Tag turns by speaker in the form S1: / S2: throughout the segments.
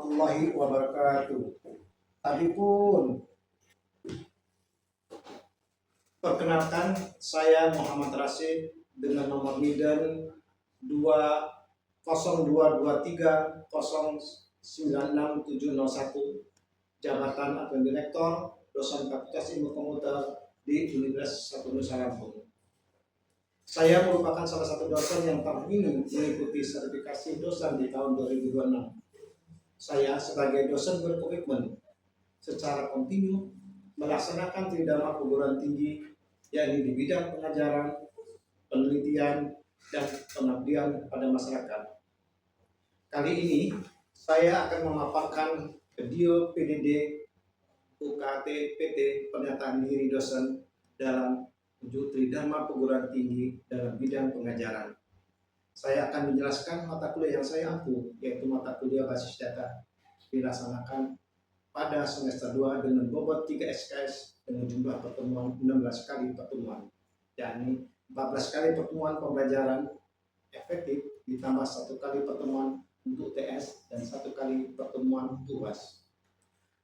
S1: warahmatullahi wabarakatuh. Tadi pun perkenalkan, saya Muhammad Rashid dengan nomor NIDEN 20223096701, jabatan admin direktor, dosen Fakultas Ilmu Komputer di Universitas 1 Nusa Lampung. Saya merupakan salah satu dosen yang terpilih mengikuti sertifikasi dosen di tahun 2026. Saya sebagai dosen berkomitmen secara kontinu melaksanakan tridharma perguruan tinggi, yakni di bidang pengajaran, penelitian, dan pengabdian pada masyarakat. Kali ini saya akan memaparkan video PDD UKT PT pernyataan diri dosen dalam wujud tridharma perguruan tinggi dalam bidang pengajaran. Saya akan menjelaskan mata kuliah yang saya ampu, yaitu mata kuliah basis data, dilaksanakan pada semester 2 dengan bobot 3 SKS dengan jumlah pertemuan 16 kali pertemuan, yakni 14 kali pertemuan pembelajaran efektif ditambah 1 kali pertemuan untuk TS dan 1 kali pertemuan UAS.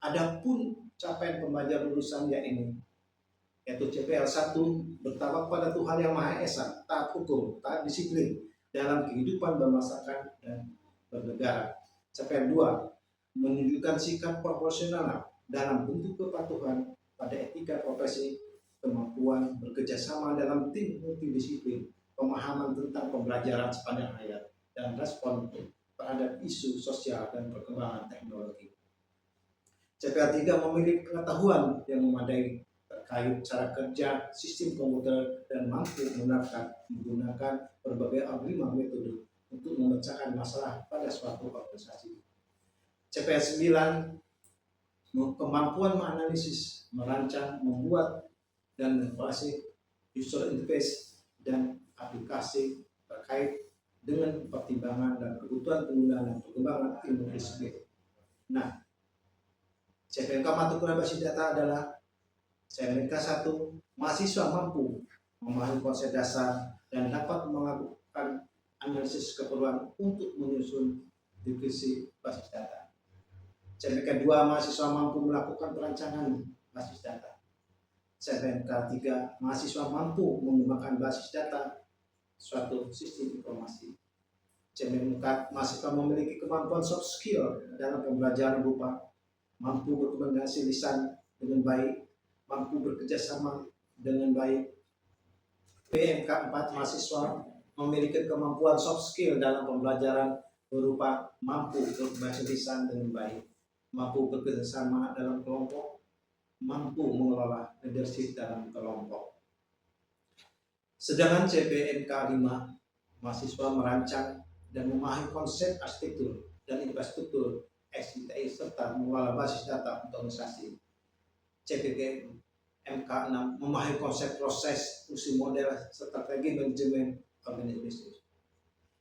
S1: Adapun capaian pembelajar lulusan yaitu CPL 1, bertawak pada Tuhan Yang Maha Esa, taat hukum, taat disiplin dalam kehidupan bermasyarakat dan bernegara. CPL 2, menunjukkan sikap proporsional dalam bentuk kepatuhan pada etika profesi, kemampuan bekerjasama dalam tim multidisiplin, pemahaman tentang pembelajaran sepanjang hayat, dan respon terhadap isu sosial dan perkembangan teknologi. CPL 3 memiliki pengetahuan yang memadai terkait cara kerja sistem komputer dan mampu menggunakan berbagai algoritma metode untuk memecahkan masalah pada suatu organisasi. CPL 9, kemampuan menganalisis, merancang, membuat, dan mengoperasi user interface dan aplikasi terkait dengan pertimbangan dan kebutuhan penggunaan dan perkembangan ilmu disiplin. Nah, CPNK mata kuliah basis data adalah CPNK 1, mahasiswa mampu memahami konsep dasar dan dapat melakukan analisis keperluan untuk menyusun deskripsi basis data. CPNK 2, mahasiswa mampu melakukan perancangan basis data. CPNK 3, mahasiswa mampu mengembangkan basis data suatu sistem informasi. CPNK 4, mahasiswa memiliki kemampuan soft skill dalam pembelajaran berupa mampu berkomunikasi lisan dengan baik, mampu bekerja sama dengan baik. PMK 4, mahasiswa memiliki kemampuan soft skill dalam pembelajaran berupa mampu berbahasa lisan dengan baik, mampu bekerja sama dalam kelompok, mampu mengelola leadership dalam kelompok. Sedangkan CPNK 5, mahasiswa merancang dan memahami konsep arsitektur dan infrastruktur SITI serta mengelola basis data untuk organisasi. CPNK MK 6, memahami konsep proses, fungsi model, strategi manajemen organisasi.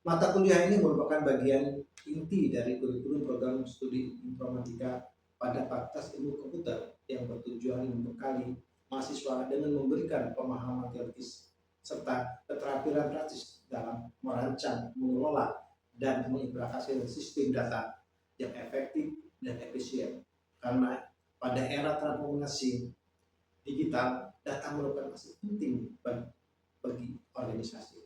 S1: Mata kuliah ini merupakan bagian inti dari kurikulum program studi informatika pada Fakultas Ilmu Komputer yang bertujuan membekali mahasiswa dengan memberikan pemahaman teoritis serta keterampilan praktis dalam merancang, mengelola, dan mengimplementasikan sistem data yang efektif dan efisien. Karena pada era transformasi digital, data merupakan aset penting bagi organisasi.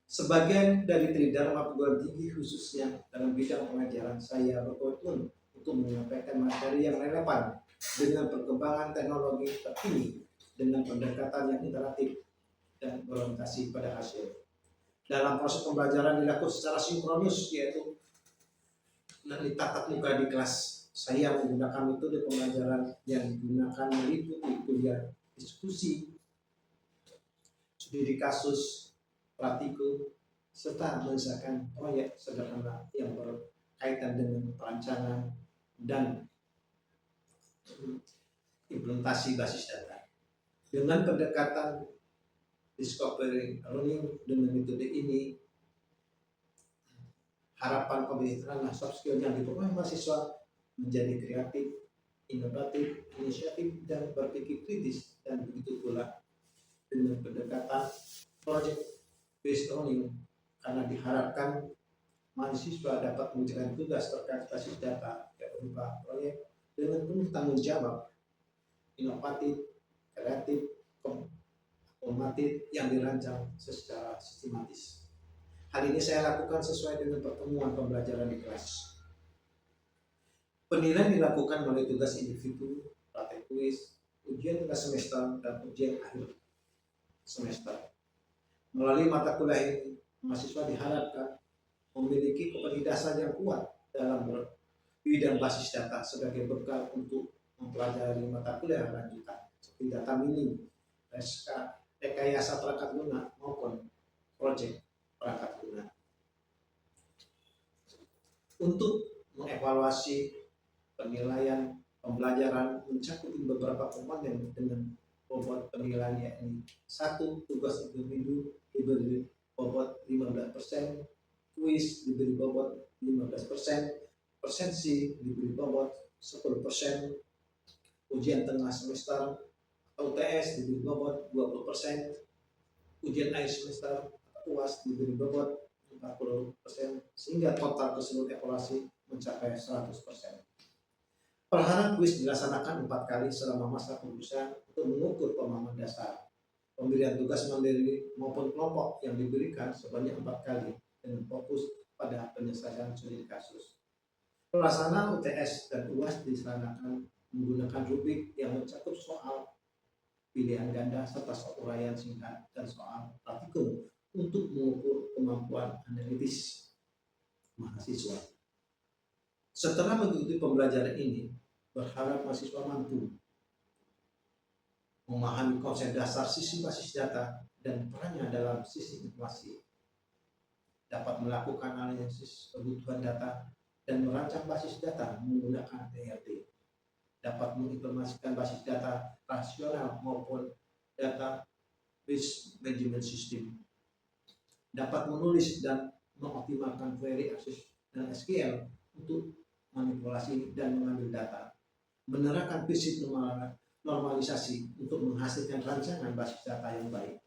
S1: Sebagian dari tridharma perguruan tinggi khususnya dalam bidang pengajaran, saya berkomitmen untuk menyampaikan materi yang relevan dengan perkembangan teknologi terkini dengan pendekatan yang interaktif dan berorientasi pada hasil. Dalam proses pembelajaran dilakukan secara sinkronus, yaitu tatap muka di kelas. Saya menggunakan metode pembelajaran yang digunakan meliputi kuliah diskusi, studi kasus, praktikum, serta menyelesaikan proyek sederhana yang berkaitan dengan perancangan dan implementasi basis data. Dengan pendekatan discovery learning dengan metode ini, harapan pembelajaran soft skill yang diperoleh mahasiswa menjadi kreatif, inovatif, inisiatif, dan berpikir kritis. Dan begitu pula dengan pendekatan project based learning, karena diharapkan mahasiswa dapat mengerjakan tugas terkait basis data yang berupa proyek dengan penuh tanggung jawab, inovatif, kreatif, kompetitif yang dirancang secara sistematis. Hal ini saya lakukan sesuai dengan pertemuan pembelajaran di kelas. Penilaian dilakukan melalui tugas individu, praktek kuis, ujian tengah semester, dan ujian akhir semester. Melalui mata kuliah ini, mahasiswa diharapkan memiliki kepedulian yang kuat dalam bidang basis data sebagai bekal untuk mempelajari mata kuliah lanjutan seperti data mining, SK, rekayasa perangkat lunak maupun proyek perangkat lunak. Untuk mengevaluasi penilaian pembelajaran mencakup beberapa komponen dengan bobot penilaian yakni 1. Tugas individu diberi bobot 15%, kuis diberi bobot 15%, presensi diberi bobot 10%, ujian tengah semester UTS diberi bobot 20%, ujian akhir semester UAS diberi bobot 40%, sehingga total keseluruhan evaluasi mencapai 100%. Perharap kuis dilaksanakan 4 kali selama masa pengurusan untuk mengukur pemahaman dasar. Pemberian tugas mandiri maupun kelompok yang diberikan sebanyak 4 kali dengan fokus pada penyelesaian studi kasus. Pelaksanaan UTS dan UAS dilaksanakan menggunakan rubrik yang mencakup soal pilihan ganda serta soal uraian singkat dan soal praktikum untuk mengukur kemampuan analitis mahasiswa. Setelah mengikuti pembelajaran ini, berharap mahasiswa mampu memahami konsep dasar sistem basis data dan perannya dalam sistem informasi, dapat melakukan analisis kebutuhan data dan merancang basis data menggunakan ERP, dapat mengimplementasikan basis data rasional maupun data base management system, dapat menulis dan mengoptimalkan query access dan SQL untuk manipulasi dan mengambil data, menerapkan prinsip normalisasi untuk menghasilkan rancangan basis data yang baik,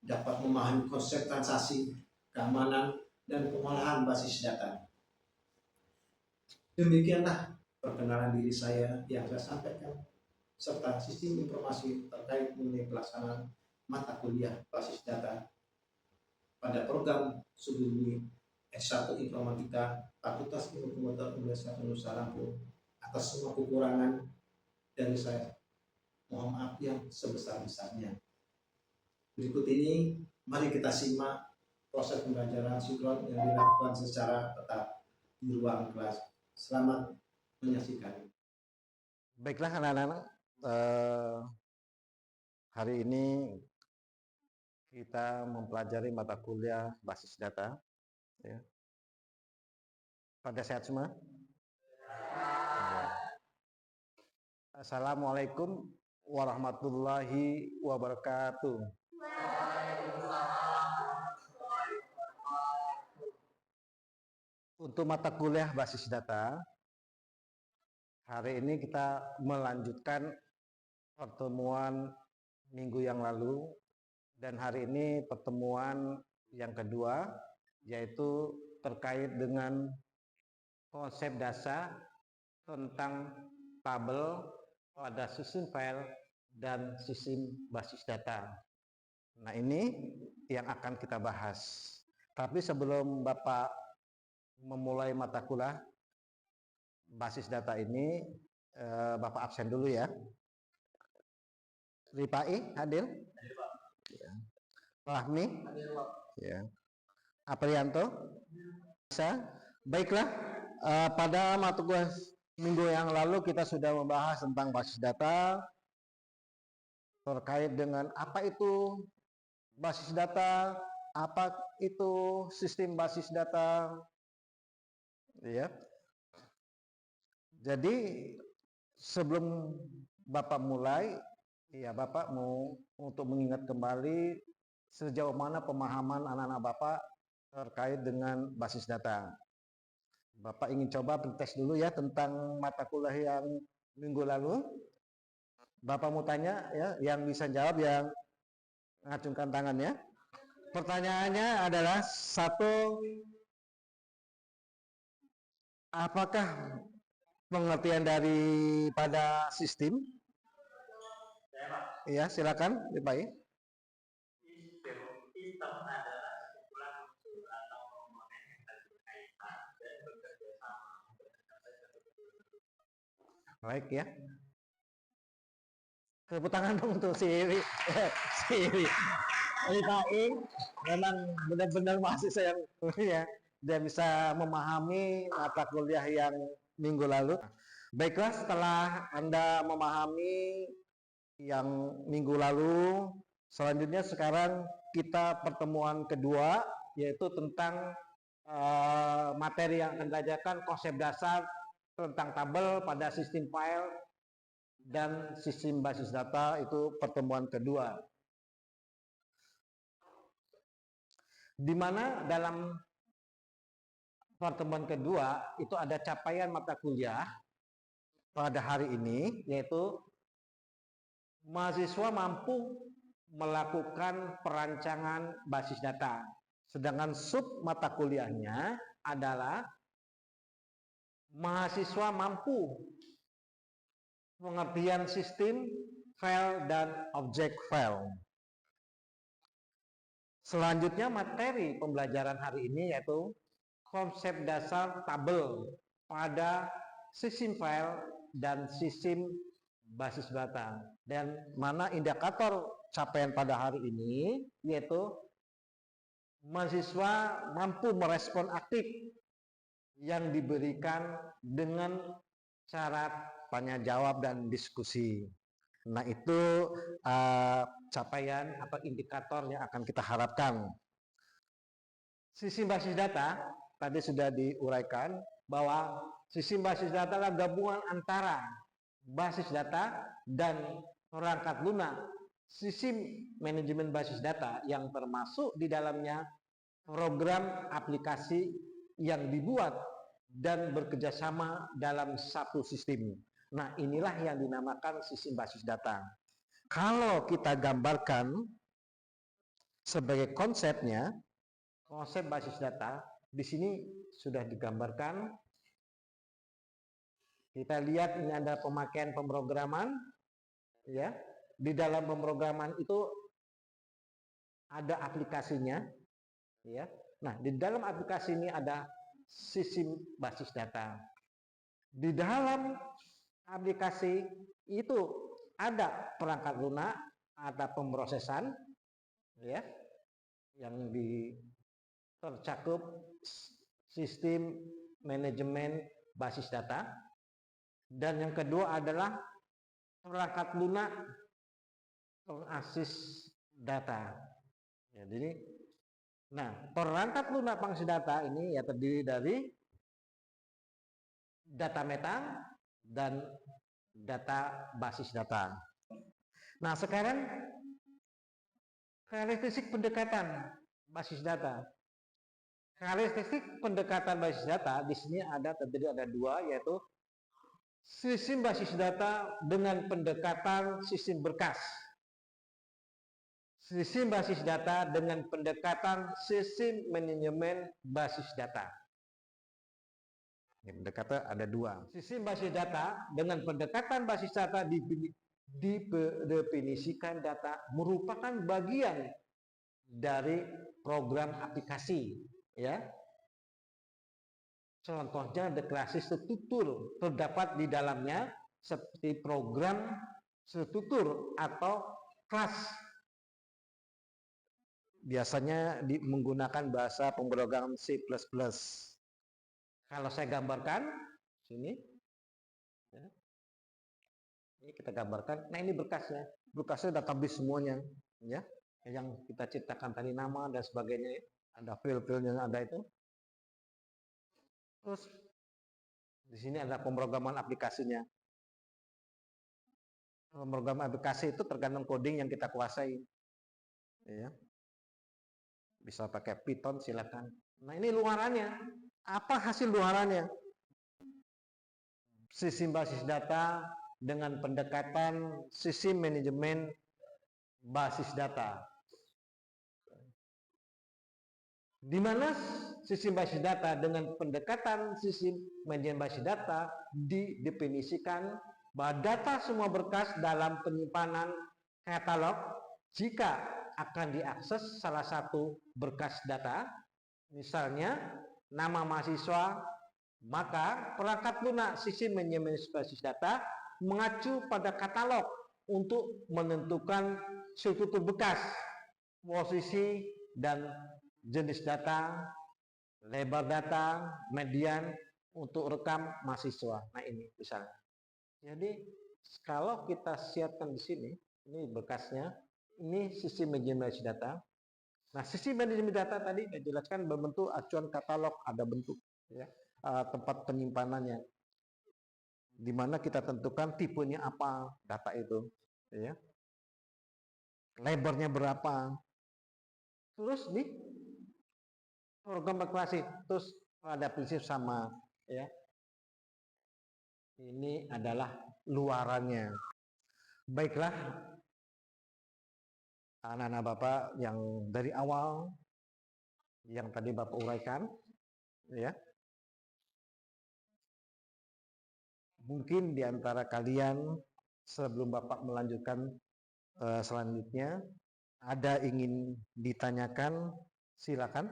S1: dapat memahami konsep transaksi, keamanan, dan pengolahan basis data. Demikianlah perkenalan diri saya yang saya sampaikan, serta sistem informasi terkait mengenai pelaksanaan mata kuliah basis data pada program studi S1 Informatika Fakultas Ilmu Komputer Universitas Nusa Lampung. Atas semua kekurangan dari saya, mohon maaf yang sebesar-besarnya. Berikut ini, mari kita simak proses pembelajaran sinkron yang dilakukan secara ketat di ruang kelas. Selamat menyaksikan.
S2: Baiklah anak-anak, hari ini kita mempelajari mata kuliah basis data. Ya. Pada sehat semua? Ya. Assalamualaikum warahmatullahi wabarakatuh. Untuk mata kuliah basis data, hari ini kita melanjutkan pertemuan minggu yang lalu, dan hari ini pertemuan yang kedua, yaitu terkait dengan konsep dasar tentang tabel pada sistem file dan sistem basis data. Nah, ini yang akan kita bahas. Tapi sebelum Bapak memulai mata kuliah basis data ini, Bapak absen dulu ya. Ripai hadir? Ya. Rahmi? Ya. Aprianto? Bisa? Baiklah, pada mata kuliah minggu yang lalu kita sudah membahas tentang basis data, terkait dengan apa itu basis data, apa itu sistem basis data, ya. Jadi sebelum Bapak mulai, ya Bapak mau untuk mengingat kembali sejauh mana pemahaman anak-anak Bapak terkait dengan basis data. Bapak ingin coba tes dulu ya tentang mata kuliah yang minggu lalu. Bapak mau tanya ya, yang bisa jawab yang ngacungkan tangan ya. Pertanyaannya adalah, satu, Apakah pengertian daripada sistem? Iya, silakan, Pak.
S3: Sistem adalah sekumpulan unsur atau komponen yang saling berkaitan dan bekerja sama untuk mencapai satu tujuan.
S2: Baik ya. Tepuk tangan dong untuk si Iri. Si Iri. Iri memang benar-benar mahasiswa yang ya, dia bisa memahami mata kuliah yang minggu lalu. Baiklah, setelah Anda memahami yang minggu lalu, selanjutnya sekarang kita pertemuan kedua, yaitu tentang materi yang akan diajarkan, konsep dasar tentang tabel pada sistem file dan sistem basis data, itu pertemuan kedua. Di mana dalam pertemuan kedua itu ada capaian mata kuliah pada hari ini, yaitu mahasiswa mampu melakukan perancangan basis data. Sedangkan sub mata kuliahnya adalah mahasiswa mampu pengertian sistem, file, dan objek file. Selanjutnya materi pembelajaran hari ini yaitu konsep dasar tabel pada sistem file dan sistem basis data. Dan mana indikator capaian pada hari ini yaitu mahasiswa mampu merespon aktif yang diberikan dengan syarat tanya jawab dan diskusi. Nah, itu capaian atau indikator yang akan kita harapkan. Sistem basis data tadi sudah diuraikan bahwa sistem basis data adalah gabungan antara basis data dan perangkat lunak sistem manajemen basis data yang termasuk di dalamnya program aplikasi yang dibuat dan bekerjasama dalam satu sistem. Nah, inilah yang dinamakan sistem basis data. Kalau kita gambarkan sebagai konsepnya, konsep basis data di sini sudah digambarkan. Kita lihat ini ada pemakaian pemrograman, ya. Di dalam pemrograman itu ada aplikasinya, ya. Nah, di dalam aplikasi ini ada sistem basis data. Di dalam aplikasi itu ada perangkat lunak, ada pemrosesan, ya, yang tercakup sistem manajemen basis data. Dan yang kedua adalah perangkat lunak pengakses data. Ya, jadi, nah, perangkat lunak pengakses data ini ya terdiri dari data meta dan data basis data. Nah, sekarang karakteristik pendekatan basis data. Karakteristik pendekatan basis data di sini terdiri ada dua, yaitu sistem basis data dengan pendekatan sistem berkas. Sistem basis data dengan pendekatan sistem manajemen basis data. Pendekatan ada dua. Sistem basis data dengan pendekatan basis data didefinisikan data merupakan bagian dari program aplikasi, ya. Contohnya deklarasi struktur terdapat di dalamnya seperti program struktur atau kelas. Biasanya menggunakan bahasa pemrograman C++. Kalau saya gambarkan sini, ya. Ini kita gambarkan. Nah, ini berkasnya. Berkasnya database semuanya, ya. Yang kita ciptakan tadi nama dan sebagainya, ya. Ada file-filenya ada itu. Terus di sini ada pemrograman aplikasinya. Pemrograman aplikasi itu tergantung coding yang kita kuasai, ya. Bisa pakai Python silakan. Nah, ini luarannya. Apa hasil luarannya? Sistem basis data dengan pendekatan sistem manajemen basis data. di mana sistem basis data dengan pendekatan sistem manajemen basis data didefinisikan bahwa data semua berkas dalam penyimpanan katalog jika akan diakses salah satu berkas data, misalnya nama mahasiswa, maka perangkat lunak sistem manajemen basis data mengacu pada katalog untuk menentukan struktur berkas, posisi, dan jenis data, lebar data, median untuk rekam mahasiswa. Nah ini misalnya. Jadi kalau kita siapkan di sini, ini berkasnya, ini sistem manajemen basis data. Nah sistem manajemen data tadi dijelaskan berbentuk acuan katalog, ada bentuk ya, tempat penyimpanannya, di mana kita tentukan tipenya apa data itu, ya, lebarnya berapa, terus di program berkelasi, terus ada prinsip sama, ya. Ini adalah luarannya. Baiklah, anak-anak Bapak yang dari awal, yang tadi Bapak uraikan, ya. Mungkin di antara kalian sebelum Bapak melanjutkan selanjutnya, ada ingin ditanyakan, silakan.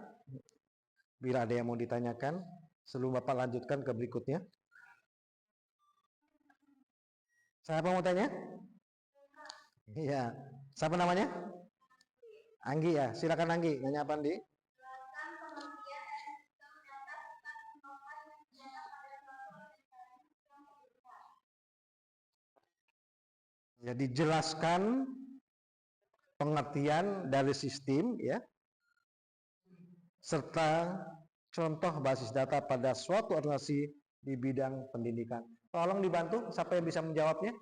S2: Bila ada yang mau ditanyakan, sebelum Bapak lanjutkan ke berikutnya. Siapa mau tanya? Iya. Siapa namanya? Anggi ya. Silakan Anggi. Nanya apa, Andi? Jadi jelaskan pengertian dari sistem, ya, serta contoh basis data pada suatu organisasi di bidang pendidikan. Tolong dibantu, siapa yang bisa menjawabnya?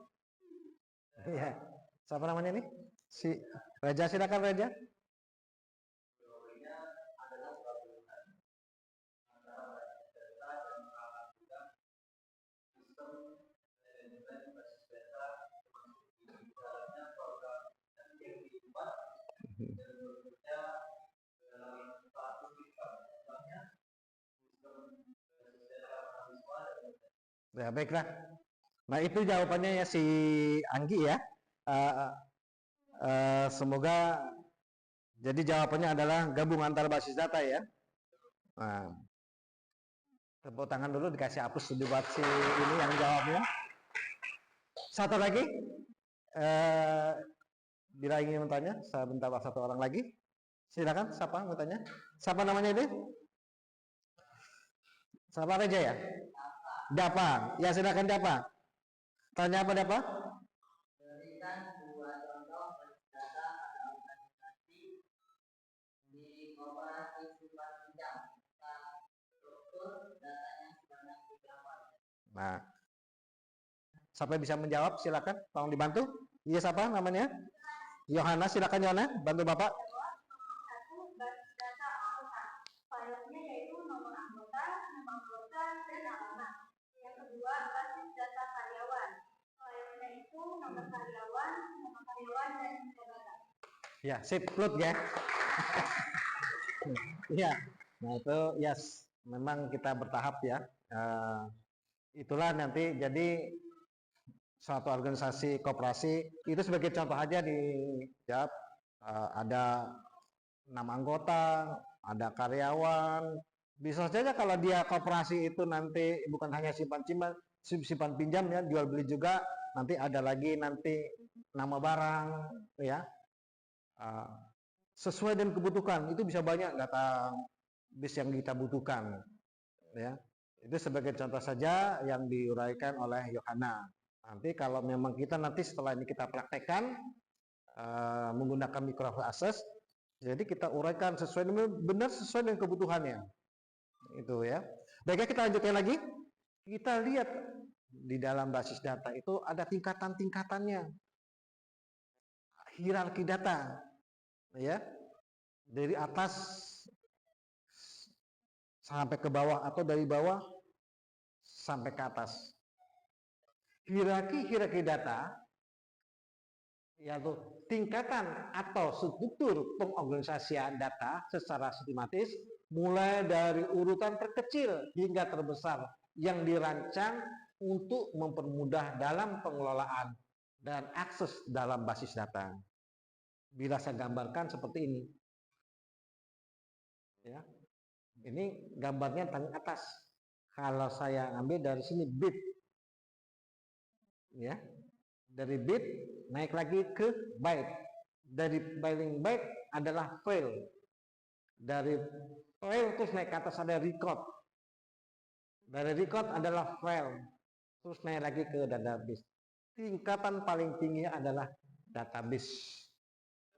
S2: Iya. Siapa namanya nih? Si Reja, silakan Reja. Ya, baiklah. Nah, itu jawabannya ya si Anggi ya. Uh, semoga jadi jawabannya adalah gabungan antara basis data ya. Nah, tepuk tangan dulu, dikasih hapus buat si ini yang jawabnya. Satu lagi, bila ingin bertanya, saya minta satu orang lagi. Silakan, siapa mau tanya? Siapa namanya ini? Siapa Reja ya? Dapa. Ya, silakan Dapa. Tanya apa Dapa?
S4: Berikan dua contoh data organisasi di koperasi simpan pinjam. Struktur datanya sebanyak berapa?
S2: Nah, siapa yang bisa menjawab? Silakan, tolong dibantu. Iya, siapa namanya? Yohana, silakan Yohana, bantu Bapak.
S5: Satu, basis data anggota. Filenya yaitu nomor anggota, nama anggota, dan alamat. Yang kedua, basis data karyawan. Filenya itu nomor karyawan, nama karyawan, dan jabatan.
S2: Ya, sip, plot ya. Iya, nah itu yes, memang kita bertahap ya. Itulah nanti jadi suatu organisasi koperasi itu sebagai contoh aja dijawab, ada nama anggota, ada karyawan. Bisa saja kalau dia koperasi itu nanti bukan hanya simpan pinjam ya, jual beli juga, nanti ada lagi nanti nama barang ya. Sesuai dengan kebutuhan, itu bisa banyak data base yang kita butuhkan ya. Itu sebagai contoh saja yang diuraikan oleh Yohana. Nanti kalau memang kita nanti setelah ini kita praktekkan menggunakan micro access, jadi kita uraikan sesuai dengan benar sesuai dengan kebutuhannya. Itu ya. Baiknya kita lanjutkan lagi. Kita lihat di dalam basis data itu ada tingkatan-tingkatannya. Hierarki data. Ya. Dari atas sampai ke bawah atau dari bawah sampai ke atas. Hierarki data yaitu tingkatan atau struktur pengorganisasian data secara sistematis mulai dari urutan terkecil hingga terbesar yang dirancang untuk mempermudah dalam pengelolaan dan akses dalam basis data. Bila saya gambarkan seperti ini, ya, ini gambarnya paling atas. Kalau saya ambil dari sini bit, ya, dari bit naik lagi ke byte. Dari paling byte adalah file. Dari file terus naik ke atas ada record. Dari record adalah file. Terus naik lagi ke database. Tingkatan paling tinggi adalah database.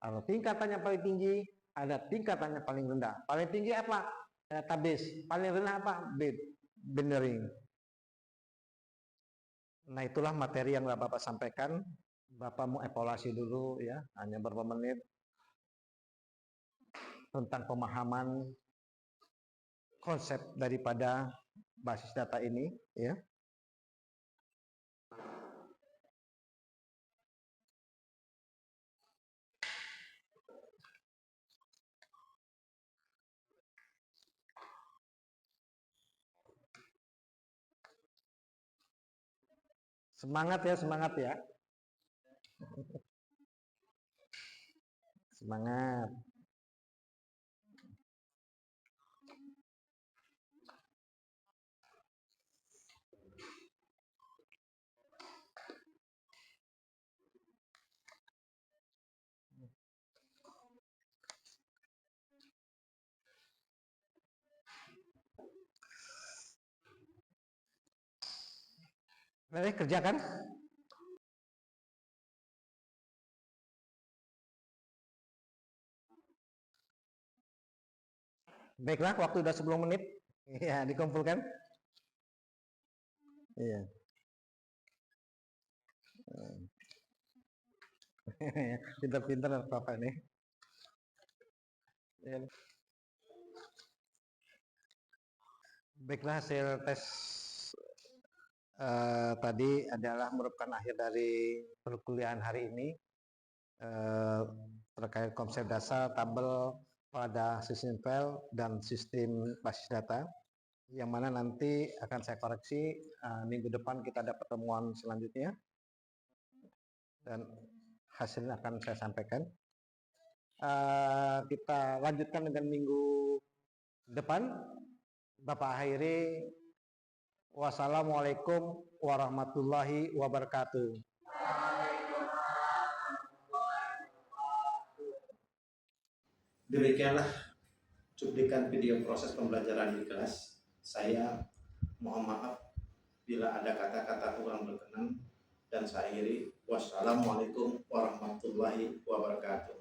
S2: Kalau tingkatannya paling tinggi, ada tingkatannya paling rendah. Paling tinggi apa? Database. Paling rendah apa? Bit. Binary. Nah, itulah materi yang Bapak sampaikan. Bapak mau evaluasi dulu ya, hanya beberapa menit tentang pemahaman konsep daripada basis data ini ya. Semangat ya, semangat ya. Semangat. Mari kerjakan. Baiklah, waktu sudah 10 menit. Ya, dikumpulkan. Iya. Pintar-pintar apa nih. Ya. Baiklah, hasil tes tadi adalah merupakan akhir dari perkuliahan hari ini terkait konsep dasar tabel pada sistem file dan sistem basis data, yang mana nanti akan saya koreksi minggu depan kita ada pertemuan selanjutnya dan hasilnya akan saya sampaikan. Kita lanjutkan dengan minggu depan. Bapak akhiri, wassalamualaikum warahmatullahi wabarakatuh.
S1: Demikianlah cuplikan video proses pembelajaran di kelas. Saya mohon maaf bila ada kata-kata kurang berkenan dan saya akhiri. Wassalamualaikum warahmatullahi wabarakatuh.